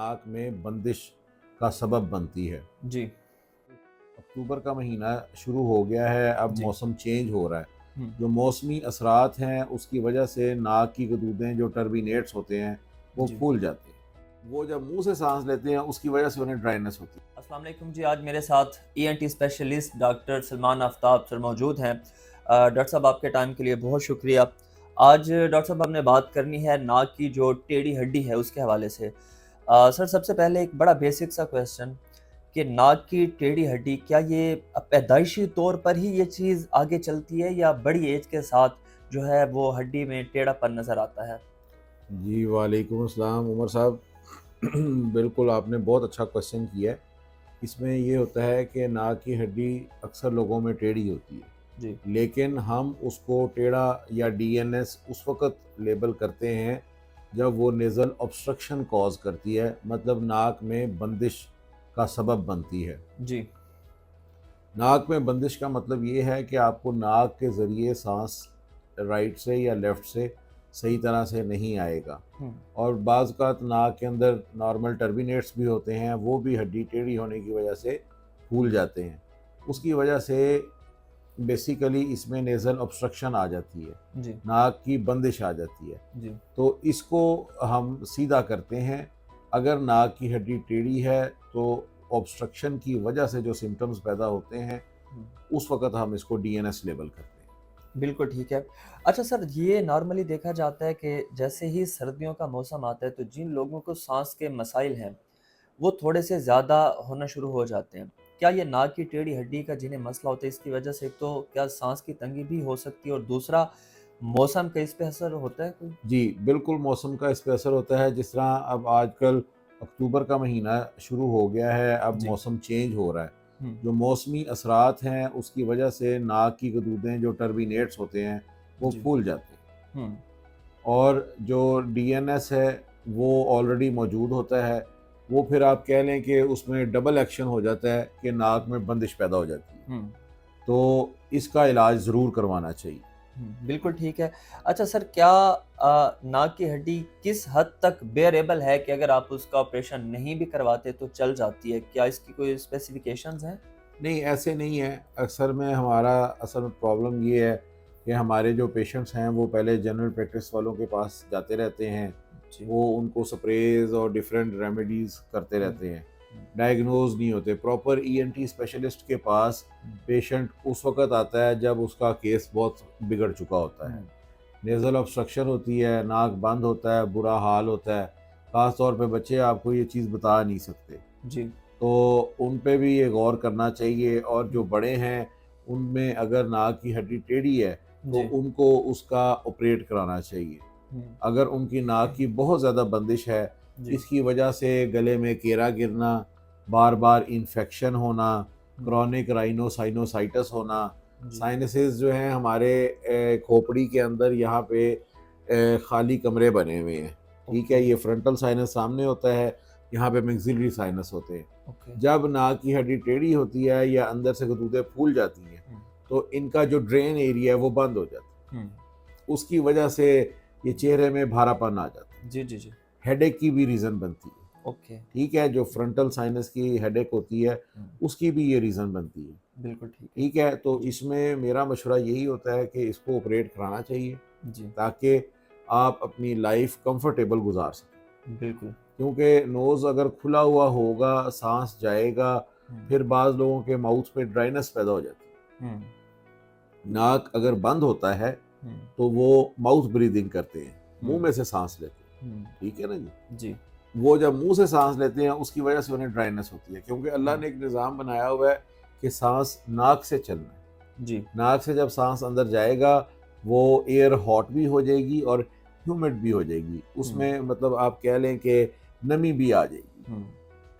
नाक में बंदिश का सबब बनती है। जी। अक्टूबर का महीना शुरू हो गया है, अब जी। मौसम चेंज हो रहा है। हुँ। जो मौसमी असरात हैं उसकी वजह से नाक की गदूदें जो टर्बिनेट्स होते हैं वो जी। फूल जाते हैं। वो जब मुंह से सांस लेते हैं उसकी वजह से उन्हें ड्राइनेस होती है। अस्सलाम वालेकुम जी, आज मेरे साथ ENT specialist doctor Salman Aftab sir मौजूद हैं। डॉक्टर साहब आपके टाइम के लिए बहुत शुक्रिया। आज डॉक्टर साहब हमने बात करनी है नाक की जो टेढ़ी हड्डी है उसके हवाले से। सर सबसे पहले एक बड़ा बेसिक सा क्वेश्चन कि नाक की टेढ़ी हड्डी क्या ये पैदाइशी तौर पर ही ये चीज़ आगे चलती है या बड़ी एज के साथ जो है वो हड्डी में टेढ़ापन नज़र आता है? जी वालेकुम अस्सलाम उमर साहब। बिल्कुल आपने बहुत अच्छा क्वेश्चन किया है। इसमें ये होता है कि नाक की हड्डी अक्सर लोगों में टेढ़ी होती है, जी। लेकिन हम उसको टेढ़ा या डीएनएस उस वक़्त लेबल करते हैं जब वो नेज़ल ऑब्स्ट्रक्शन कॉज़ करती है, मतलब नाक में बंदिश का सबब बनती है। जी। नाक में बंदिश का मतलब ये है कि आपको नाक के ज़रिए सांस राइट से या लेफ़्ट से सही तरह से नहीं आएगा। हुँ। और बाज़ औक़ात नाक के अंदर नॉर्मल टर्बिनेट्स भी होते हैं, वो भी हड्डी टेढ़ी होने की वजह से फूल जाते हैं। उसकी वजह से बेसिकली इसमें नेज़ल ऑब्स्ट्रक्शन आ जाती है, जी। नाक की बंदिश आ जाती है। जी। तो इसको हम सीधा करते हैं। अगर नाक की हड्डी टेढ़ी है तो ऑब्स्ट्रक्शन की वजह से जो सिम्पटम्स पैदा होते हैं, हुँ। उस वक़्त हम इसको डीएनएस लेबल करते हैं। बिल्कुल ठीक है। अच्छा सर, ये नॉर्मली देखा जाता है कि जैसे ही सर्दियों का मौसम आता है तो जिन लोगों को साँस के मसाइल हैं, वो थोड़े से ज़्यादा होना शुरू हो जाते हैं। क्या ये नाक की टेढ़ी हड्डी का जिन्हें मसला होता है इसकी वजह से एक तो क्या साँस की तंगी भी हो सकती है और दूसरा मौसम का इस पे असर होता है कोई? जी, बिल्कुल मौसम का इस पे असर होता है। जिस तरह अब आजकल अक्टूबर का महीना शुरू हो गया है, अब जी। मौसम चेंज हो रहा है। हुँ। जो मौसमी असरात हैं उसकी वजह से नाक की गदूदें जो टर्बिनेट्स होते हैं वो जी। फूल जाते हैं। हुँ। और जो डीएनएस है वो ऑलरेडी मौजूद होता है। वो फिर आप कह लें कि उसमें डबल एक्शन हो जाता है कि नाक में बंदिश पैदा हो जाती है। हुँ। तो इसका इलाज ज़रूर करवाना चाहिए। बिल्कुल ठीक है। अच्छा सर, क्या नाक की हड्डी किस हद तक बेयरेबल है कि अगर आप उसका ऑपरेशन नहीं भी करवाते तो चल जाती है? क्या इसकी कोई स्पेसिफ़िकेशंस हैं? नहीं, ऐसे नहीं है। अक्सर में हमारा असल में प्रॉब्लम ये है कि हमारे जो पेशेंट्स हैं वो पहले जनरल प्रैक्टिस वालों के पास जाते रहते हैं। जी। वो उनको स्प्रेज़ और डिफरेंट रेमेडीज़ करते हुँ। रहते हैं। हुँ। डायग्नोज़ नहीं होते। प्रॉपर ईएनटी स्पेशलिस्ट के पास हुँ। पेशेंट उस वक़्त आता है जब उसका केस बहुत बिगड़ चुका होता है। हुँ। नेज़ल ऑब्स्ट्रक्शन होती है, नाक बंद होता है, बुरा हाल होता है। ख़ास तौर पे बच्चे आपको ये चीज़ बता नहीं सकते। जी। तो उन पे भी ये गौर करना चाहिए। और जो हुँ। बड़े हैं उनमें अगर नाक की हड्डी टेढ़ी है तो जी। उनको उसका ऑपरेट कराना चाहिए। हुँ। अगर उनकी नाक की बहुत ज़्यादा बंदिश है, जी। इसकी वजह से गले में केरा गिरना, बार-बार इन्फेक्शन होना, हुँ। क्रॉनिक राइनोसाइनोसाइटिस होना, जी। साइनसेस जो हैं हमारे खोपड़ी के अंदर यहाँ पे खाली कमरे बने हुए हैं। ठीक है, ओके। ये फ्रंटल साइनस सामने होता है, यहाँ पे मैक्सिलरी साइनस होते हैं। ओके। जब नाक की हड्डी टेढ़ी होती है या अंदर से गदूदें फूल जाती हैं, हुँ। तो इनका जो ड्रेन एरिया है वो बंद हो जाता हुँ। है। उसकी वजह से ये चेहरे में भारापन आ जाता है। जी, जी, जी। हेडेक की भी रीज़न बनती है। ओके। ठीक है, जो फ्रंटल साइनस की हेडेक होती है, हुँ। उसकी भी ये रीज़न बनती है। बिल्कुल ठीक है। ठीक है, तो जी। इसमें मेरा मशवरा यही होता है कि इसको ऑपरेट कराना चाहिए जी। ताकि आप अपनी लाइफ़ कंफर्टेबल गुज़ार सकें। बिल्कुल। क्योंकि नोज़ अगर खुला हुआ होगा, साँस जाएगा, हुँ। फिर बाज़ लोगों के माउथ पे ड्राइनेस पैदा हो जाती है। हुँ। नाक अगर बंद होता है, हुँ। तो वो माउथ ब्रीथिंग करते हैं, मुँह हुँ। में से साँस लेते हैं। हुँ। ठीक है ना जी? जी। वो जब मुँह से साँस लेते हैं, उसकी वजह से उन्हें ड्राइनेस होती है, क्योंकि अल्लाह हुँ। ने एक निज़ाम बनाया हुआ है कि साँस नाक से चलना है। जी। नाक से जब साँस अंदर जाएगा, वो एयर हॉट भी हो जाएगी और ह्यूमिड भी हो जाएगी। हुँ। उसमें मतलब आप कह लें कि नमी भी आ जाएगी। हुँ।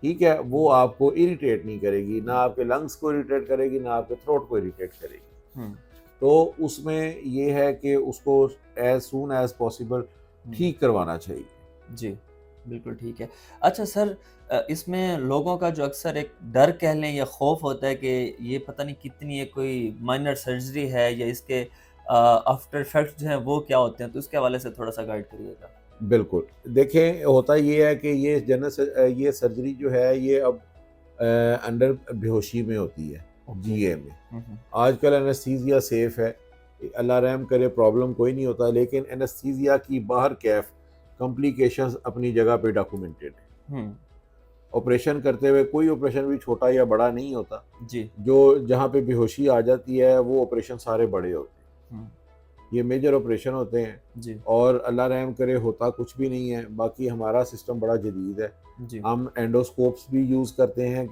ठीक है? वो जी। आपको इरिटेट नहीं करेगी, ना हुँ। आपके लंग्स को इरिटेट करेगी, ना आपके थ्रोट को इरिटेट करेगी। हुँ। तो उसमें ये है कि उसको एज़ सून एज़ पॉसिबल हुँ। ठीक करवाना चाहिए। जी, बिल्कुल ठीक है। अच्छा सर, इसमें लोगों का जो अक्सर एक डर कह लें या खौफ होता है कि ये पता नहीं कितनी ये कोई माइनर सर्जरी है या इसके आफ्टर इफेक्ट्स जो हैं वो क्या होते हैं? तो उसके हवाले से थोड़ा-सा गाइड करिएगा। बिल्कुल। देखें, होता ये है कि ये सर्जरी जो है ये अब अंडर बेहोशी में होती है, ओके। जीए में। हम्म। आजकल एनेस्थीसिया सेफ है, अल्लाह रहम करे, प्रॉब्लम कोई नहीं होता, लेकिन एनेस्थीसिया की बाहर कैफ कॉम्प्लिकेशंस अपनी जगह पे डॉक्यूमेंटेड है। हम्म। ऑपरेशन करते हुए कोई ऑपरेशन भी छोटा या बड़ा नहीं होता, जी। जो जहाँ पे बेहोशी आ जाती है वो ऑपरेशन सारे बड़े होते हैं। हम्म। ये मेजर ऑपरेशन होते हैं, जी। और अल्लाह रहम करे होता कुछ भी नहीं है। बाकी हमारा सिस्टम बड़ा जदीद है, जी। हम एंडोस्कोप्स भी यूज़ करते हैं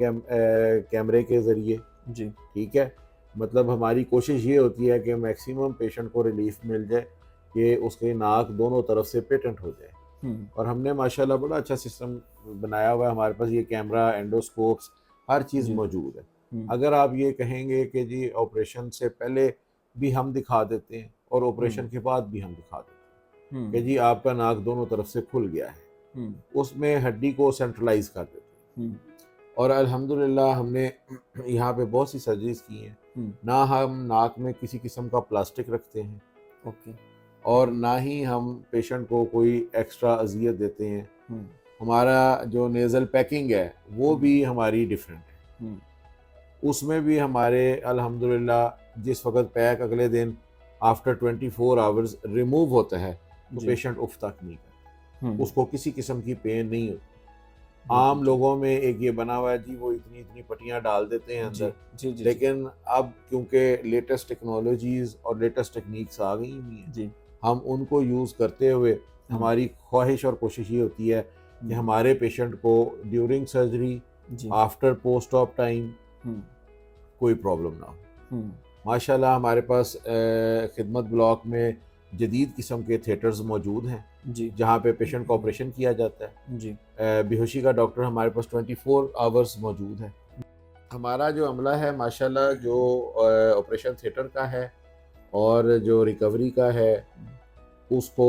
कैमरे के ज़रिए। जी। ठीक है, मतलब हमारी कोशिश ये होती है कि मैक्सिमम पेशेंट को रिलीफ मिल जाए, कि उसके नाक दोनों तरफ से पेटेंट हो जाए। हम्म। और हमने माशाल्लाह बड़ा अच्छा सिस्टम बनाया हुआ है, हमारे पास ये कैमरा, एंडोस्कोप्स, हर चीज़ जी। मौजूद है। हम्म। अगर आप ये कहेंगे कि जी ऑपरेशन से पहले भी हम दिखा देते हैं और ऑपरेशन हम्म। के बाद भी हम दिखा देते हैं कि हम्म। जी आपका नाक दोनों तरफ से खुल गया है, हम्म। उसमें हड्डी को सेंट्रलाइज कर देते हैं। हम्म। और अल्हम्दुलिल्लाह हमने यहाँ पे बहुत सी सर्जरीज की हैं। हम्म। ना हम नाक में किसी किस्म का प्लास्टिक रखते हैं, ओके। और ना ही हम पेशेंट को कोई एक्स्ट्रा अजियत देते हैं। हम्म। हमारा जो नेज़ल पैकिंग है वो भी हमारी डिफरेंट है। हम्म। उसमें भी हमारे अल्हम्दुलिल्लाह जिस वक्त पैक अगले दिन आफ्टर 24 आवर्स रिमूव होता है, तो जी। पेशेंट उफ तक नहीं करता, हम्म। उसको किसी किस्म की पेन नहीं होती। बिल्कुल आम ठीक। लोगों में एक ये बना हुआ है जी, वो इतनी इतनी पट्टियाँ डाल देते हैं जी। अंदर। जी। जी। जी। लेकिन अब क्योंकि लेटेस्ट टेक्नोलॉजीज़ और लेटेस्ट टेक्निक्स आ गई हुई हैं, जी। हम उनको यूज़ करते हुए हमारी ख्वाहिश और कोशिश ये होती है कि हम्म। हमारे पेशेंट को ड्यूरिंग सर्जरी, जी। आफ्टर पोस्ट ऑप टाइम हम्म। कोई प्रॉब्लम ना हो। हम्म। माशाल्लाह हमारे पास खिदमत ब्लॉक में जदीद किस्म के थिएटर्स मौजूद हैं, जी। जहाँ पे पेशेंट का ऑपरेशन किया जाता है। जी। बेहोशी का डॉक्टर हमारे पास 24 आवर्स मौजूद है। हमारा जो अमला है माशाल्लाह, जो ऑपरेशन थिएटर का है और जो रिकवरी का है, उसको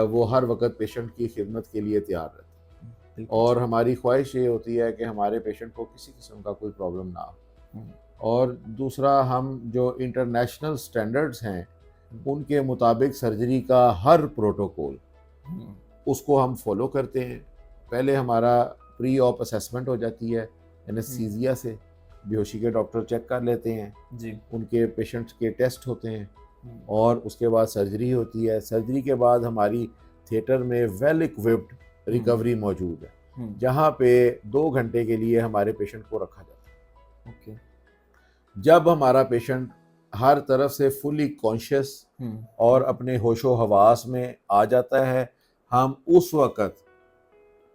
वो हर वक्त पेशेंट की खिदमत के लिए तैयार रहता है। बिल्कुल और ठीक। हमारी ख्वाहिश ये होती है कि हमारे पेशेंट को किसी किस्म का कोई प्रॉब्लम ना हो। हम्म। और दूसरा, हम जो इंटरनेशनल स्टैंडर्ड्स हैं उनके मुताबिक सर्जरी का हर प्रोटोकॉल हम्म। उसको हम फॉलो करते हैं। पहले हमारा प्री ऑप असेसमेंट हो जाती है एनेस्थीसिया से, बेहोशी के डॉक्टर चेक कर लेते हैं, जी। उनके पेशेंट्स के टेस्ट होते हैं, हम्म। और उसके बाद सर्जरी होती है। सर्जरी के बाद हमारी थिएटर में वेल इक्विप्ड रिकवरी मौजूद है, हम्म। जहाँ पे 2 घंटे के लिए हमारे पेशेंट को रखा जाता है। ओके। जब हमारा पेशेंट हर तरफ से फुली कॉन्शियस हम्म। और अपने होशो हवास में आ जाता है, हम उस वक़्त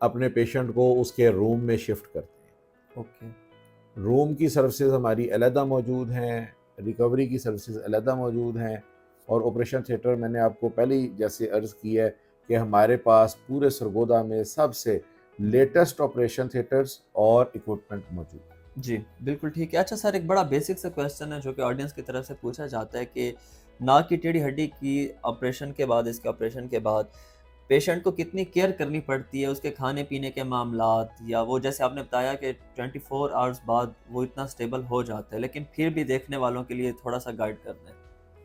अपने पेशेंट को उसके रूम में शिफ्ट करते हैं। ओके। रूम की सर्विसेज हमारी अलहदा मौजूद हैं, रिकवरी की सर्विसेज अलहदा मौजूद हैं, और ऑपरेशन थिएटर मैंने आपको पहले ही जैसे अर्ज़ की है कि हमारे पास पूरे सरगोदा में सबसे लेटेस्ट ऑपरेशन थिएटर्स और इक्विपमेंट मौजूद है। जी, बिल्कुल ठीक है। अच्छा सर, एक बड़ा बेसिक सा क्वेश्चन है जो कि ऑडियंस की तरफ से पूछा जाता है कि नाक की टेढ़ी हड्डी की ऑपरेशन के बाद, इसके ऑपरेशन के बाद पेशेंट को कितनी केयर करनी पड़ती है, उसके खाने-पीने के मामलात, या वो जैसे आपने बताया कि 24 आवर्स बाद वो इतना स्टेबल हो जाता है, लेकिन फिर भी देखने वालों के लिए थोड़ा-सा गाइड कर दें।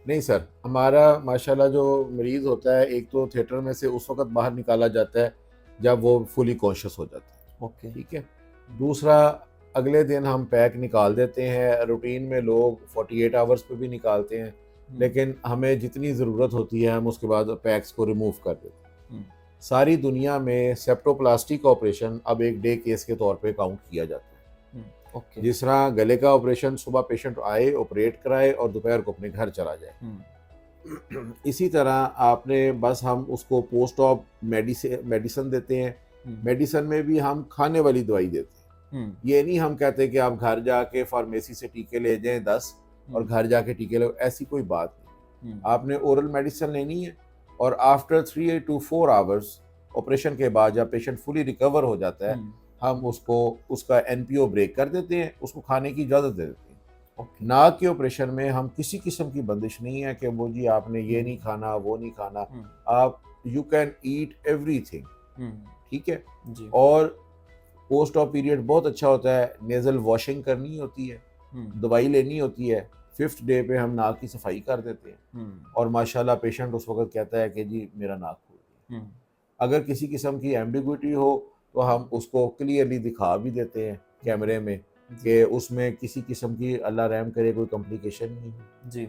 नहीं सर, हमारा माशाल्लाह जो मरीज़ होता है, एक तो थिएटर में से उस वक़्त बाहर निकाला जाता है जब वो फुली कॉन्शियस हो जाता है। ओके। ठीक है। दूसरा, अगले दिन हम पैक निकाल देते हैं। रूटीन में लोग 48 आवर्स पे भी निकालते हैं, लेकिन हमें जितनी ज़रूरत होती है हम उसके बाद पैक्स को रिमूव कर देते हैं। हुँ। सारी दुनिया में सेप्टोप्लास्टी का ऑपरेशन अब एक डे केस के तौर पे काउंट किया जाता है। हुँ। ओके। जिस तरह गले का ऑपरेशन सुबह पेशेंट आए, ऑपरेट कराए और दोपहर को अपने घर चला जाए, हुँ। इसी तरह आपने बस हम उसको पोस्ट ऑप मेडिसिन देते हैं। मेडिसिन में भी हम खाने वाली दवाई देते हैं। ये नहीं हम कहते कि आप घर जाके फार्मेसी से टीके ले जाएं 10 और घर जाके टीके लो, ऐसी कोई बात नहीं। आपने ओरल मेडिसिन लेनी है, और आफ्टर 3 to 4 आवर्स ऑपरेशन के बाद जब पेशेंट फुली रिकवर हो जाता है, हम उसको उसका एनपीओ ब्रेक कर देते हैं, उसको खाने की इजाज़त दे देते हैं। ओके। नाक के ऑपरेशन में हम किसी किस्म की बंदिश नहीं है कि वो जी आपने ये नहीं खाना, वो नहीं खाना। आप यू कैन ईट एवरीथिंग। ठीक है। जी। और पोस्ट ऑप पीरियड बहुत अच्छा होता है। नेज़ल वॉशिंग करनी होती है, दवाई लेनी होती है। 5th डे पे हम नाक की सफाई कर देते हैं, और माशाल्लाह पेशेंट उस वक्त कहता है कि जी मेरा नाक खुल गया। अगर किसी किस्म की एम्बिग्विटी हो तो हम उसको क्लियरली दिखा भी देते हैं कैमरे में जी कि उसमें किसी किस्म की अल्लाह रहम करे कोई कॉम्प्लिकेशन नहीं है। जी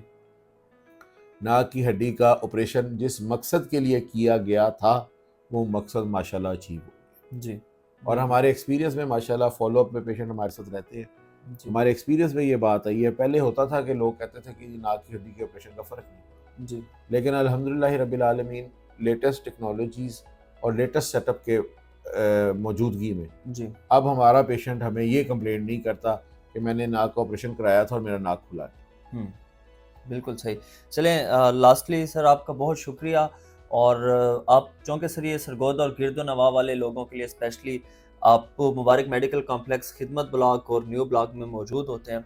नाक की हड्डी का ऑपरेशन जिस मकसद के लिए किया गया था वो मकसद माशाल्लाह अचीव हो। जी और बिल्कुल हमारे एक्सपीरियंस में माशाल्लाह फॉलोअप में पेशेंट हमारे साथ रहते हैं। जी हमारे एक्सपीरियंस में ये बात आई है, पहले होता था कि लोग कहते थे कि नाक की हड्डी के ऑपरेशन का फ़र्क नहीं, जी लेकिन अल्हम्दुलिल्लाह रब्बिल आलमीन लेटेस्ट टेक्नोलॉजीज़ और लेटेस्ट सेटअप के मौजूदगी में जी अब हमारा पेशेंट हमें ये कंप्लेंट नहीं करता कि मैंने नाक का ऑपरेशन कराया था और मेरा नाक खुला है। हम्म बिल्कुल सही। चलें लास्टली सर आपका बहुत शुक्रिया और आप चौंके सरिए सरगोदा और गिरदो नवाह वाले लोगों के लिए स्पेशली आप मुबारक मेडिकल कॉम्प्लेक्स खिदमत ब्लॉक और न्यू ब्लॉक में मौजूद होते हैं।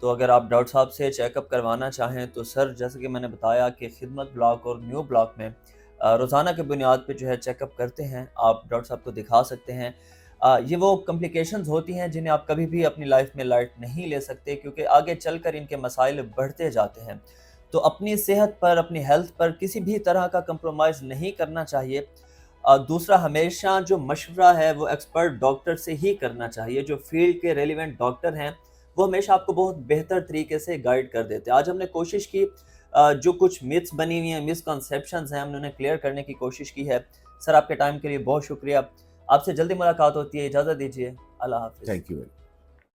तो अगर आप डॉक्टर साहब से चेकअप करवाना चाहें तो सर जैसे कि मैंने बताया कि खिदमत ब्लॉक और न्यू ब्लॉक में रोज़ाना की बुनियाद पे जो है चेकअप करते हैं, आप डॉक्टर साहब को दिखा सकते हैं। ये वो कॉम्प्लिकेशंस होती हैं जिन्हें आप कभी भी अपनी लाइफ में लाइट नहीं ले सकते क्योंकि आगे चलकर इनके मसाइल बढ़ते जाते हैं। तो अपनी सेहत पर, अपनी हेल्थ पर किसी भी तरह का कंप्रोमाइज़ नहीं करना चाहिए। दूसरा हमेशा जो मशवरा है वो एक्सपर्ट डॉक्टर से ही करना चाहिए, जो फ़ील्ड के रेलेवेंट डॉक्टर हैं, वो हमेशा आपको बहुत बेहतर तरीके से गाइड कर देते हैं। आज हमने कोशिश की जो कुछ मिथ्स बनी हुई हैं, मिसकंसेप्शंस हैं, हमने उन्हें क्लियर करने की कोशिश की है। सर आपके टाइम के लिए बहुत शुक्रिया। आपसे जल्दी मुलाकात होती है, इजाज़त दीजिए। अल्लाह हाफ़िज़। Thank you.